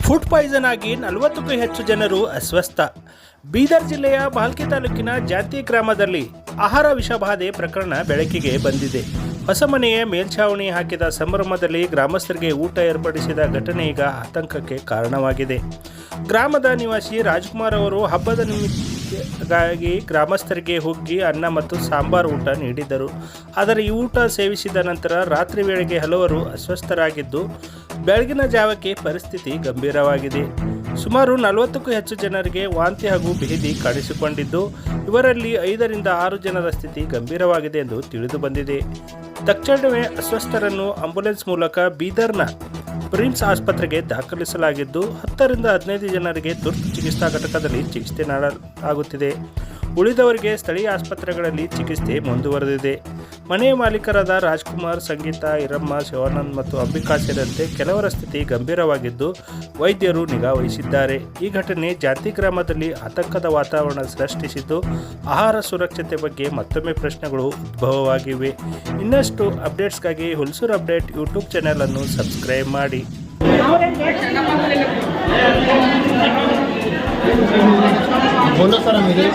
Food poison ಆಗಿ 40ಕ್ಕೂ ಹೆಚ್ಚು ಜನರು ಅಸ್ವಸ್ಥ. ಬೀದರ್ ಜಿಲ್ಲೆಯ ಭಾಲ್ಕಿ ತಾಲೂಕಿನ ಜಾತಿ ಗ್ರಾಮದಲ್ಲಿ ಆಹಾರ ವಿಷಬಾಧೆ ಪ್ರಕರಣ ಬೆಳಕಿಗೆ ಬಂದಿದೆ. ಹೊಸ ಮನೆಯ ಮೇಲ್ಛಾವಣಿ ಹಾಕಿದ ಸಂಭ್ರಮದಲ್ಲಿ ಗ್ರಾಮಸ್ಥರಿಗೆ ಊಟ ಏರ್ಪಡಿಸಿದ ಘಟನೆ ಈಗ ಆತಂಕಕ್ಕೆ ಕಾರಣವಾಗಿದೆ. ಗ್ರಾಮದ ನಿವಾಸಿ ರಾಜ್ಕುಮಾರ್ ಅವರು ಹಬ್ಬದ ನಿಮಿತ್ತವಾಗಿ ಗ್ರಾಮಸ್ಥರಿಗೆ ಹುಗ್ಗಿ, ಅನ್ನ ಮತ್ತು ಸಾಂಬಾರ್ ಊಟ ನೀಡಿದ್ದರು. ಆದರೆ ಈ ಊಟ ಸೇವಿಸಿದ ನಂತರ ರಾತ್ರಿ ವೇಳೆಗೆ ಹಲವರು ಅಸ್ವಸ್ಥರಾಗಿದ್ದು, ಬೆಳಗಿನ ಜಾವಕ್ಕೆ ಪರಿಸ್ಥಿತಿ ಗಂಭೀರವಾಗಿದೆ. ಸುಮಾರು 40ಕ್ಕೂ ಹೆಚ್ಚು ಜನರಿಗೆ ವಾಂತಿ ಹಾಗೂ ಭೇದಿ ಕಾಣಿಸಿಕೊಂಡಿದ್ದು, ಇವರಲ್ಲಿ 5ರಿಂದ 6 ಜನರ ಸ್ಥಿತಿ ಗಂಭೀರವಾಗಿದೆ ಎಂದು ತಿಳಿದು ಬಂದಿದೆ. ತಕ್ಷಣವೇ ಅಸ್ವಸ್ಥರನ್ನು ಆಂಬ್ಯುಲೆನ್ಸ್ ಮೂಲಕ ಬೀದರ್ನ ಪ್ರಿನ್ಸ್ ಆಸ್ಪತ್ರೆಗೆ ದಾಖಲಿಸಲಾಗಿದ್ದು, 10ರಿಂದ 15 ಜನರಿಗೆ ತುರ್ತು ಚಿಕಿತ್ಸಾ ಘಟಕದಲ್ಲಿ ಚಿಕಿತ್ಸೆ ನೀಡಲಾಗುತ್ತಿದೆ. ಉಳಿದವರಿಗೆ ಸ್ಥಳೀಯ ಆಸ್ಪತ್ರೆಗಳಲ್ಲಿ ಚಿಕಿತ್ಸೆ ಮುಂದುವರೆದಿದೆ. ಮನೆಯ ಮಾಲೀಕರಾದ ರಾಜ್ಕುಮಾರ್, ಸಂಗೀತ, ಈರಮ್ಮ, ಶಿವಾನಂದ್ ಮತ್ತು ಅಂಬಿಕಾ ಸೇರಿದಂತೆ ಕೆಲವರ ಸ್ಥಿತಿ ಗಂಭೀರವಾಗಿದ್ದು, ವೈದ್ಯರು ನಿಗಾ ವಹಿಸಿದ್ದಾರೆ. ಈ ಘಟನೆ ಜಾತಿ ಗ್ರಾಮದಲ್ಲಿ ಆತಂಕದ ವಾತಾವರಣ ಸೃಷ್ಟಿಸಿದ್ದು, ಆಹಾರ ಸುರಕ್ಷತೆ ಬಗ್ಗೆ ಮತ್ತೊಮ್ಮೆ ಪ್ರಶ್ನೆಗಳು ಉದ್ಭವವಾಗಿವೆ. ಇನ್ನಷ್ಟು ಅಪ್ಡೇಟ್ಸ್ಗಾಗಿ ಹುಲ್ಸೂರು ಅಪ್ಡೇಟ್ ಯೂಟ್ಯೂಬ್ ಚಾನೆಲ್ ಅನ್ನು ಸಬ್ಸ್ಕ್ರೈಬ್ ಮಾಡಿ. बोलो सर, मेरे